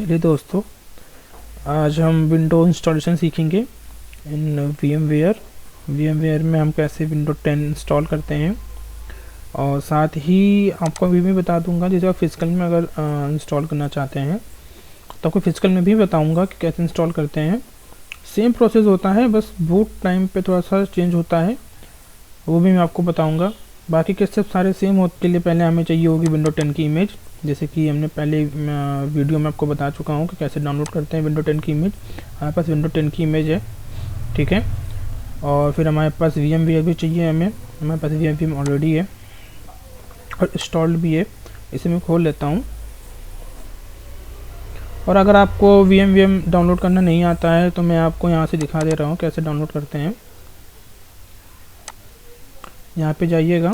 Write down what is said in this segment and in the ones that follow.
चलिए दोस्तों, आज हम विंडो इंस्टॉलेशन सीखेंगे इन वीएमवेयर में हम कैसे विंडो 10 इंस्टॉल करते हैं। और साथ ही आपको अभी भी बता दूंगा, जैसे आप फिजिकल में अगर इंस्टॉल करना चाहते हैं तो आपको फिजिकल में भी बताऊंगा कि कैसे इंस्टॉल करते हैं। सेम प्रोसेस होता है, बस बूट टाइम पे थोड़ा सा चेंज होता है, वो भी मैं आपको बताऊँगा। बाकी के स्टेप सारे सेम होने के लिए पहले हमें चाहिए होगी विंडो 10 की इमेज, जैसे कि हमने पहले वीडियो में आपको बता चुका हूँ कि कैसे डाउनलोड करते हैं विंडो 10 की इमेज। हमारे पास विंडो 10 की इमेज है, ठीक है। और फिर हमारे पास VMware भी चाहिए हमारे पास VMware ऑलरेडी है और इंस्टॉल्ड भी है। इसे मैं खोल लेता हूँ। और अगर आपको VMware डाउनलोड करना नहीं आता है तो मैं आपको यहाँ से दिखा दे रहा हूँ कैसे डाउनलोड करते हैं। यहाँ पे जाइएगा,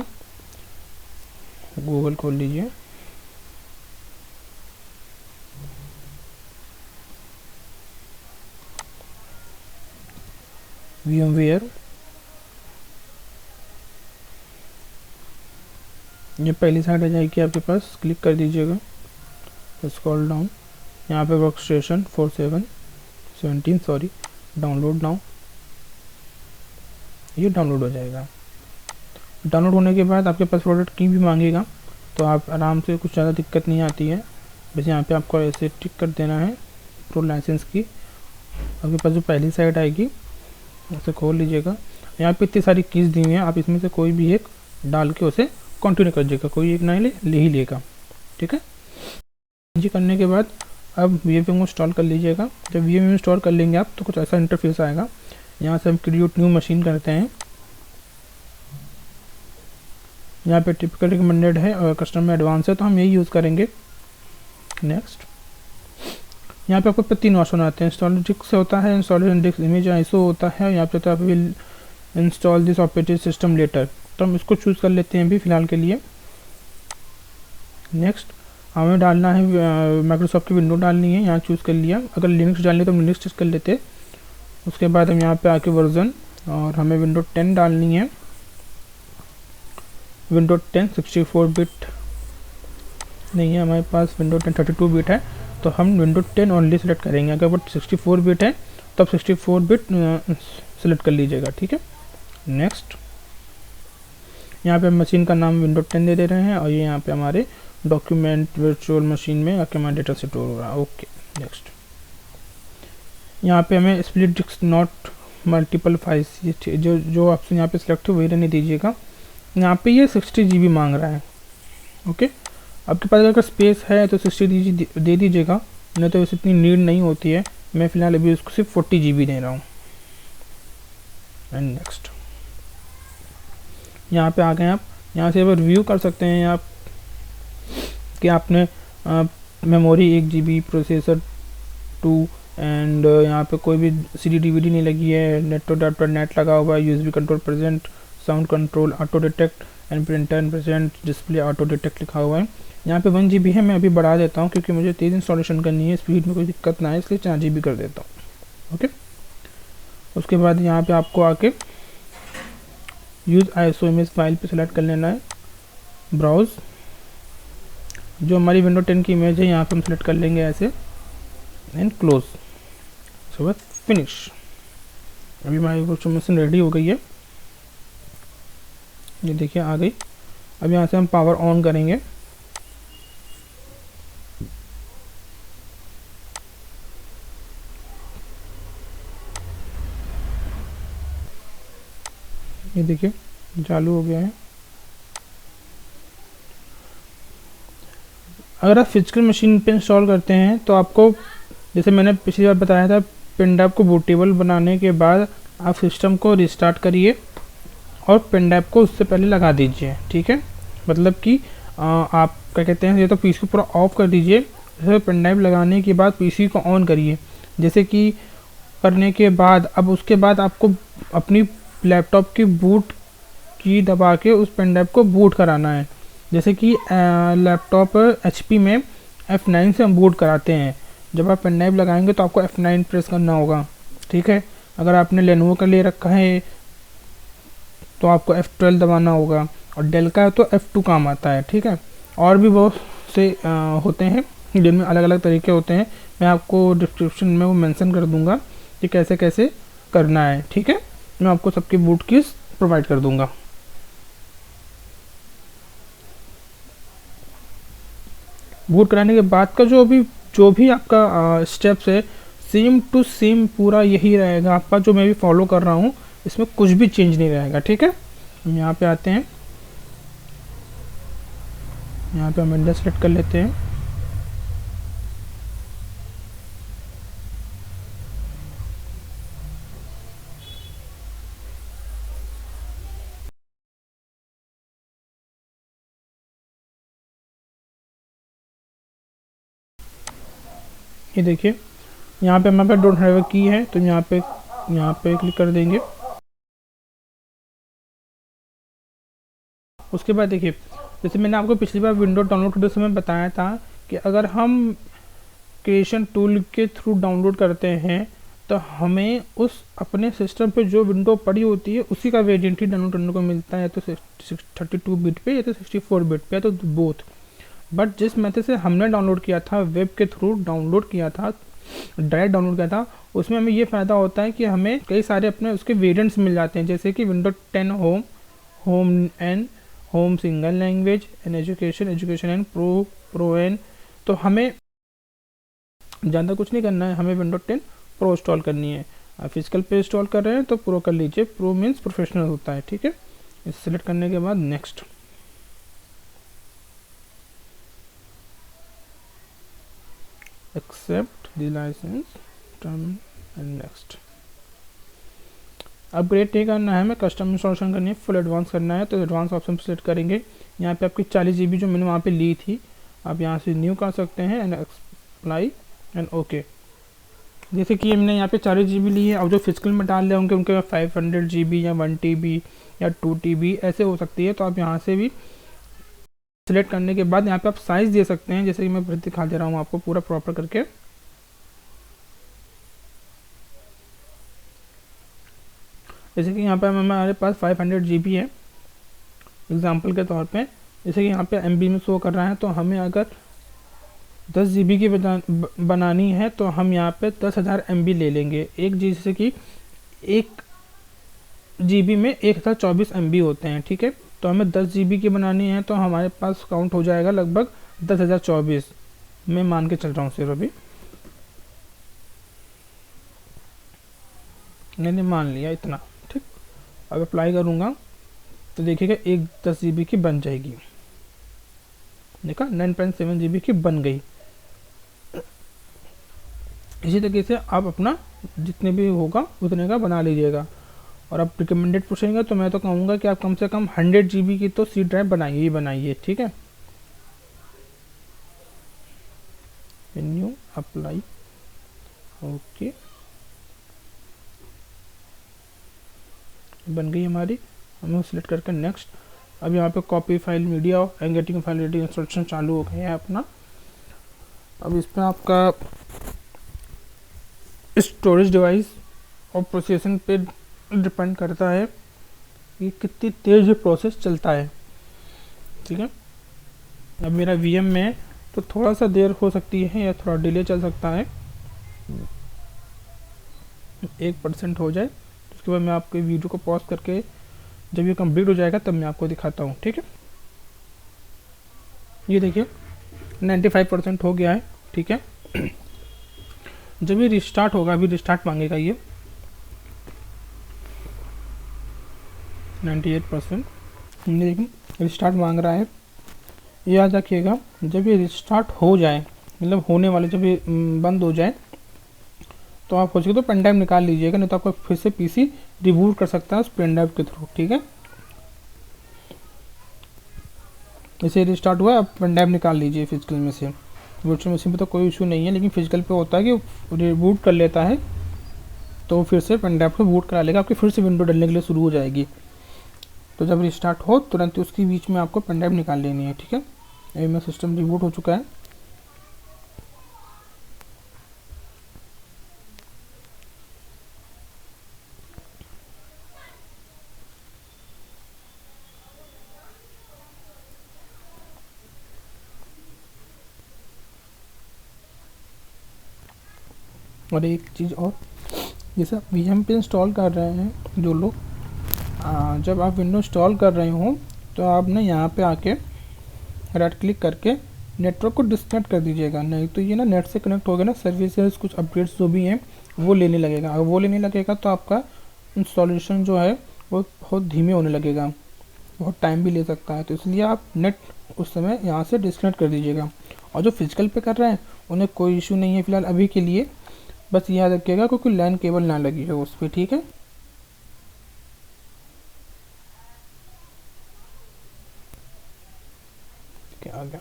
गूगल खोल लीजिए, VMware। ये पहली साइड आ जाएगी आपके पास, क्लिक कर दीजिएगा, स्क्रॉल डाउन, यहाँ पे वर्क स्टेशन 17 डाउनलोड नाउ, ये डाउनलोड हो जाएगा। डाउनलोड होने के बाद आपके पास प्रोडक्ट की भी मांगेगा, तो आप आराम से, कुछ ज़्यादा दिक्कत नहीं आती है। बस यहाँ पे आपको ऐसे टिक कर देना है प्रो लाइसेंस की। आपके पास जो पहली साइड आएगी उसे खोल लीजिएगा। यहाँ पे इतनी सारी कीज़ दी हुई हैं, आप इसमें से कोई भी एक डाल के उसे कंटिन्यू कर दीजिएगा, कोई एक नहीं ले ही लेगा, ठीक है। ये करने के बाद अब VMware को इंस्टॉल कर लीजिएगा। जब VMware इंस्टॉल कर लेंगे आप तो कुछ ऐसा इंटरफेस आएगा। यहाँ से हम क्रिएट न्यू मशीन करते हैं। यहाँ पे टिपिकल रिकमेंडेड है और कस्टमर में एडवांस है, तो हम यही यूज़ करेंगे। नेक्स्ट, यहाँ पे आपको 3 ऑप्शन आते हैं। इंस्टॉल डिस्क से होता है, इंस्टॉलेशन डिस्क इमेज आईएसओ होता है, और यहाँ पे होता है will install this operating system later. तो हम इसको चूज़ कर लेते हैं अभी फ़िलहाल के लिए। नेक्स्ट, हमें डालना है माइक्रोसॉफ्ट की विंडो डालनी है, यहाँ चूज़ कर लिया। अगर लिनक्स डालनी है तो हम लिनक्स चूज़ कर लेते। उसके बाद हम यहाँ पे आके वर्जन, और हमें विंडो 10 डालनी है। विंडो 10 64 बिट नहीं है हमारे पास, विंडो 10 32 बिट है, तो हम विंडो 10 ओनली सेलेक्ट करेंगे। अगर वो 64 बिट है तो 64 बिट सेलेक्ट कर लीजिएगा, ठीक है। नेक्स्ट, यहाँ पे मशीन का नाम विंडो 10 दे रहे हैं, और ये यहाँ पे हमारे डॉक्यूमेंट वर्चुअल मशीन में आके हमारा डेटा स्टोर हो रहा है। ओके, नेक्स्ट, यहाँ पे हमें split disk not multiple files, जो ऑप्शन यहाँ पे सिलेक्ट है वही रहने दीजिएगा। यहाँ पे ये 60 GB मांग रहा है, ओके। आपके पास अगर स्पेस है तो 60 GB दे दीजिएगा, नहीं तो इतनी नीड नहीं होती है। मैं फ़िलहाल अभी उसको सिर्फ 40 GB दे रहा हूँ। एंड नेक्स्ट, यहाँ पे आ गए आप। यहाँ से रिव्यू कर सकते हैं आप कि आपने मेमोरी 1 GB, प्रोसेसर 2, एंड यहाँ पे कोई भी CD DVD नहीं लगी है, नेट लगा हुआ है, USB control present, sound control, auto detect and printer present, display auto detect लिखा हुआ है। यहाँ पे 1 GB है, मैं अभी बढ़ा देता हूँ क्योंकि मुझे तेज़ इंस्टॉलेशन करनी है, स्पीड में कोई दिक्कत ना है, इसलिए 4 GB कर देता हूँ, ओके। उसके बाद यहाँ पे आपको आके यूज़ ISO इमेज फाइल पे सेलेक्ट कर लेना है, ब्राउज। जो हमारी विंडो 10 की इमेज है यहाँ पे हम सेलेक्ट कर लेंगे ऐसे, एंड क्लोज। उसके बाद फिनिश। अभी हमारी वर्चुअल मशीन रेडी हो गई है, ये देखिए आ गई। अब यहाँ से हम पावर ऑन करेंगे। ये देखिए चालू हो गया है। अगर आप फिजिकल मशीन पे इंस्टॉल करते हैं तो आपको, जैसे मैंने पिछली बार बताया था, पेन ड्राइव को बूटेबल बनाने के बाद आप सिस्टम को रिस्टार्ट करिए और पेन ड्राइव को उससे पहले लगा दीजिए, ठीक है। मतलब कि आप क्या कहते हैं, ये तो पीसी को पूरा ऑफ कर दीजिए, जैसे पेन ड्राइव लगाने के बाद पीसी को ऑन करिए। जैसे कि करने के बाद अब उसके बाद आपको अपनी लैपटॉप की बूट की दबा के उस पेन ड्राइव को बूट कराना है। जैसे कि लैपटॉप HP में F9 से हम बूट कराते हैं। जब आप पेन ड्राइव लगाएंगे तो आपको F9 प्रेस करना होगा, ठीक है। अगर आपने लेनोवो का ले रखा है तो आपको F12 दबाना होगा, और डेल का है तो F2 काम आता है, ठीक है। और भी बहुत से होते हैं जिनमें अलग अलग तरीके होते हैं। मैं आपको डिस्क्रिप्शन में वो मेंशन कर दूंगा कि कैसे कैसे करना है, ठीक है। मैं आपको सबकी बूट कीज प्रोवाइड कर दूंगा। बूट कराने के बाद का जो भी आपका स्टेप्स है, सेम टू सेम पूरा यही रहेगा आपका, जो मैं भी फॉलो कर रहा हूँ, इसमें कुछ भी चेंज नहीं रहेगा, ठीक है। हम यहाँ पे आते हैं, यहाँ पे हम इंडेक्स सेलेक्ट कर लेते हैं। ये देखिए यहाँ पे हमारे पास डोंट हैव अ की है, तो यहाँ पे क्लिक कर देंगे। उसके बाद देखिए, जैसे मैंने आपको पिछली बार विंडो डाउनलोड करते समय बताया था कि अगर हम क्रिएशन टूल के थ्रू डाउनलोड करते हैं तो हमें उस अपने सिस्टम पे जो विंडो पड़ी होती है उसी का वेरिएंट ही डाउनलोड करने को मिलता है, या तो 32 बिट पे या तो 64 बिट पे, या तो बोथ। बट जिस मेथड से हमने डाउनलोड किया था, वेब के थ्रू डाउनलोड किया था, डायरेक्ट डाउनलोड किया था, उसमें हमें ये फ़ायदा होता है कि हमें कई सारे अपने उसके वेरिएंट्स मिल जाते हैं, जैसे कि window 10 home, home N, home single language and education, education and pro, pro N. तो हमें ज़्यादा कुछ नहीं करना है, हमें विंडो 10 प्रो इंस्टॉल करनी है। आप फिजिकल पे इंस्टॉल कर रहे हैं तो प्रो कर लीजिए, प्रो मीन्स प्रोफेशनल होता है, ठीक है। इसे सेलेक्ट करने के बाद next, accept the license term and next. Upgrade नहीं करना है, हमें कस्टम इंस्टॉलेशन करनी है, फुल एडवांस करना है, तो एडवांस ऑप्शन सेलेक्ट करेंगे। यहाँ पे आपकी 40 GB जो मैंने वहाँ पे ली थी, आप यहाँ से न्यू कर सकते हैं एंड अप्लाई एंड ओके। जैसे कि हमने यहाँ पे 40 GB ली है, अब जो फिजिकल में डाल रहे होंगे उनके 500 GB या 1 TB या 2 TB ऐसे हो सकती है। तो आप यहाँ से भी सिलेक्ट करने के बाद यहाँ पे आप साइज़ दे सकते हैं, जैसे कि मैं दिखा दे रहा हूँ आपको पूरा प्रॉपर करके। जैसे कि यहाँ पे हमारे पास 500 GB है एग्जाम्पल के तौर पे, जैसे कि यहाँ पे MB में शो कर रहा है, तो हमें अगर 10 GB की बनानी है तो हम यहाँ पे 10,000 MB ले लेंगे। एक जैसे कि 1 GB में 1024 MB होते हैं, ठीक है। तो हमें 10 GB की बनानी है तो हमारे पास काउंट हो जाएगा लगभग 10,024, मैं मान के चल रहा हूँ सिर्फ अभी, मैंने मान लिया इतना, ठीक। अब अप्लाई करूँगा तो देखिएगा एक 10 GB की बन जाएगी, देखा 9.7 GB की बन गई। इसी तरीके से आप अपना जितने भी होगा उतने का बना लीजिएगा। और आप रिकमेंडेड पूछेंगे तो मैं तो कहूँगा कि आप कम से कम 100 GB की तो सी ड्राइव बनाइए ही बनाइए, ठीक है। न्यू अप्लाई ओके, बन गई हमारी, हमें सिलेक्ट करके नेक्स्ट। अब यहाँ पे copy file media and getting file ready instruction चालू हो गया है अपना। अब इस पर आपका स्टोरेज डिवाइस और प्रोसेसिंग पे डिपेंड करता है कि कितनी तेज़ ये प्रोसेस चलता है, ठीक है। अब मेरा VM में तो थोड़ा सा देर हो सकती है या थोड़ा डिले चल सकता है, 1% हो जाए, उसके बाद मैं आपको वीडियो को पॉज करके जब ये कंप्लीट हो जाएगा तब मैं आपको दिखाता हूँ, ठीक है। ये देखिए 95% हो गया है, ठीक है। जब ये रिस्टार्ट होगा, अभी रिस्टार्ट मांगेगा ये 98%, लेकिन रिस्टार्ट मांग रहा है। याद रखिएगा जब ये रिस्टार्ट हो जाए, मतलब होने वाले, जब ये बंद हो जाए तो आप हो सके तो पेन ड्राइव निकाल लीजिएगा, नहीं तो आपको फिर से PC रिबूट कर सकता है उस पेन ड्राइव के थ्रू, ठीक है। जैसे रिस्टार्ट हुआ, आप पेन ड्राइव निकाल लीजिए फिजिकल में से। वर्चुअल मशीन पे तो कोई इशू नहीं है, लेकिन फिजिकल पे होता है कि रिबूट कर लेता है तो फिर से पेन ड्राइव को बूट करा लेगा, आपकी फिर से विंडो डलने के लिए शुरू हो जाएगी। तो जब रिस्टार्ट हो तुरंत उसके बीच में आपको पेन ड्राइव निकाल लेनी है, ठीक है। अभी मेरा सिस्टम रिबूट हो चुका है। और एक चीज़ और, जैसे आप VM पे इंस्टॉल कर रहे हैं जो लोग, जब आप विंडो इंस्टॉल कर रहे हो तो आप ना यहाँ पे आके राइट क्लिक करके नेटवर्क को डिस्कनेक्ट कर दीजिएगा, नहीं तो ये ना नेट से कनेक्ट हो गया ना, सर्विसेज कुछ अपडेट्स जो भी हैं वो लेने लगेगा। अगर वो लेने लगेगा तो आपका इंस्टॉलेशन जो है वो बहुत धीमे होने लगेगा, बहुत टाइम भी ले सकता है। तो इसलिए आप नेट उस समय यहाँ से डिस्कनेक्ट कर दीजिएगा। और जो फिजिकल पे कर रहे हैं उन्हें कोई इशू नहीं है फिलहाल अभी के लिए, बस याद रखिएगा क्योंकि लैन केबल ना लगी हो उस पर, ठीक है। क्या आ गया,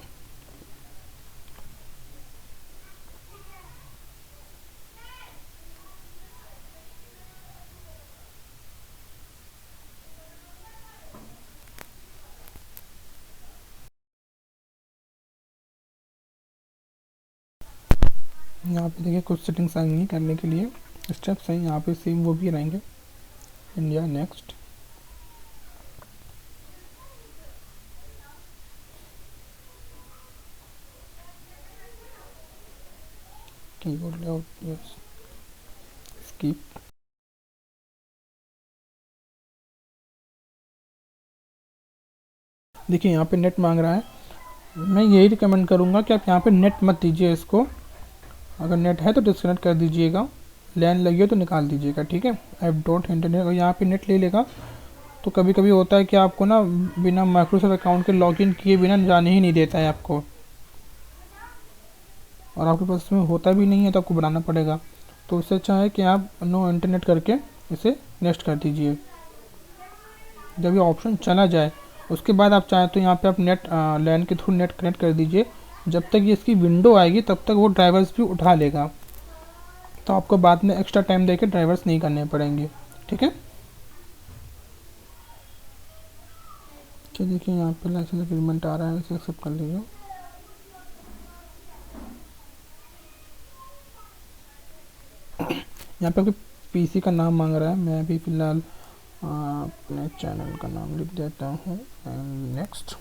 यहाँ पे देखिए कुछ सेटिंग्स आएंगी करने के लिए, स्टेप्स हैं यहाँ पे सेम वो भी रहेंगे। India, next, keyboard layout, yes, skip. देखिए यहाँ पे नेट मांग रहा है, मैं यही रिकमेंड करूँगा कि आप यहाँ पे नेट मत दीजिए इसको, अगर नेट है तो डिस्कनेक्ट कर दीजिएगा, लैन लगी हो तो निकाल दीजिएगा, ठीक है। ऐप डॉट इंटरनेट, और यहाँ पे नेट ले लेगा तो कभी कभी होता है कि आपको ना बिना माइक्रोसॉफ्ट अकाउंट के लॉगिन किए बिना जाने ही नहीं देता है आपको, और आपके पास इसमें होता भी नहीं है तो आपको बनाना पड़ेगा। तो उससे अच्छा है कि आप नो इंटरनेट करके इसे नेक्स्ट कर दीजिए। जब ये ऑप्शन चला जाए उसके बाद आप चाहें तो यहाँ पे आप नेट लैन के थ्रू नेट कनेक्ट कर दीजिए, जब तक ये इसकी विंडो आएगी तब तक वो ड्राइवर्स भी उठा लेगा, तो आपको बाद में एक्स्ट्रा टाइम देके ड्राइवर्स नहीं करने पड़ेंगे, ठीक है। तो देखिए यहाँ पे लाइसेंस एग्रीमेंट आ रहा है, इसे एक्सेप्ट कर लीजिए। यहाँ पे आपके PC का नाम मांग रहा है, मैं भी फिलहाल अपने चैनल का नाम लिख देता हूँ, एंड नेक्स्ट।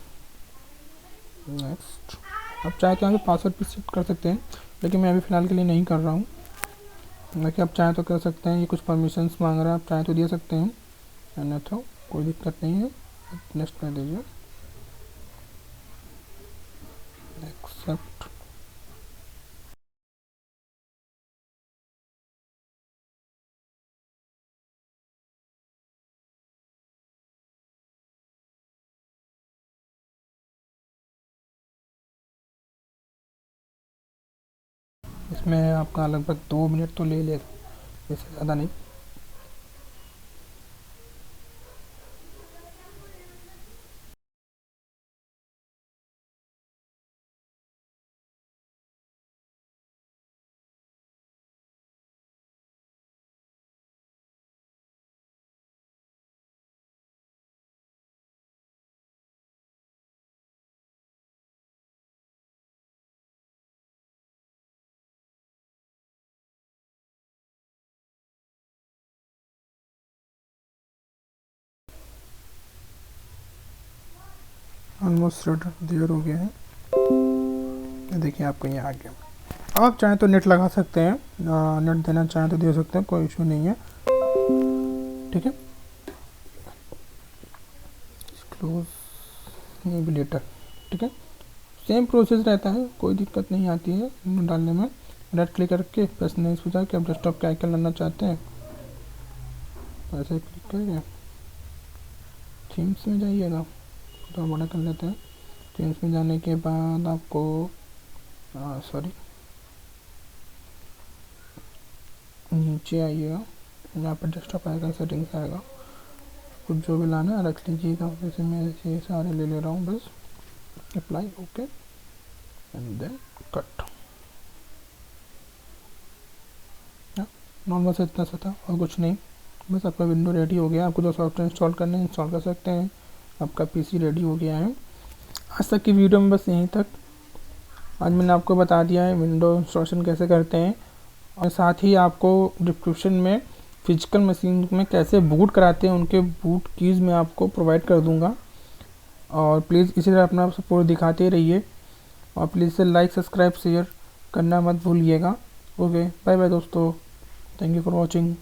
नेक्स्ट आप चाहे तो यहाँ पे पासवर्ड भी सेट कर सकते हैं, लेकिन मैं अभी फ़िलहाल के लिए नहीं कर रहा हूँ। बाकी आप चाहें तो कर सकते हैं, ये कुछ परमिशंस मांग रहा है, आप चाहें तो दे सकते हैं, अन्यथा कोई दिक्कत नहीं है। नेक्स्ट कर दीजिए, एक्सेप्ट। इसमें आपका लगभग 2 मिनट तो ले लेगा, इससे ज़्यादा नहीं। ऑलमोस्ट देर हो गया है, देखिए आपको ये आ गया। अब आप चाहें तो नेट लगा सकते हैं, नेट देना चाहें तो दे सकते हैं, कोई इशू नहीं है, ठीक है। क्लोज ये भी लेटर, ठीक है। सेम प्रोसेस रहता है, कोई दिक्कत नहीं आती है डालने में। राइट क्लिक करके प्लस नहीं सोचा कि आप डेस्कटॉप का आइकन लाना चाहते हैं, ऐसे क्लिक करके थीम्स में जाइएगा, तो बड़ा कर लेते हैं। थीम्स में जाने के बाद आपको सॉरी नीचे आइएगा, यहाँ पर डेस्कटॉप आएगा, सेटिंग्स आएगा, कुछ जो भी लाना है रख लीजिएगा। जैसे मैं ये सारे ले ले रहा हूँ, बस apply, okay, and then cut. Normal से इतना सा था और कुछ नहीं, बस आपका विंडो रेडी हो गया। आपको जो सॉफ्टवेयर इंस्टॉल करने इंस्टॉल कर सकते हैं, आपका PC रेडी हो गया है। आज तक की वीडियो में बस यहीं तक। आज मैंने आपको बता दिया है विंडो इंस्टॉलेशन कैसे करते हैं, और साथ ही आपको डिस्क्रिप्शन में फिजिकल मशीन में कैसे बूट कराते हैं उनके बूट कीज़ मैं आपको प्रोवाइड कर दूंगा। और प्लीज़ इसी तरह अपना सपोर्ट दिखाते रहिए, और प्लीज़ से लाइक सब्सक्राइब शेयर करना मत भूलिएगा। ओके, बाय बाय दोस्तों, थैंक यू फॉर वॉचिंग।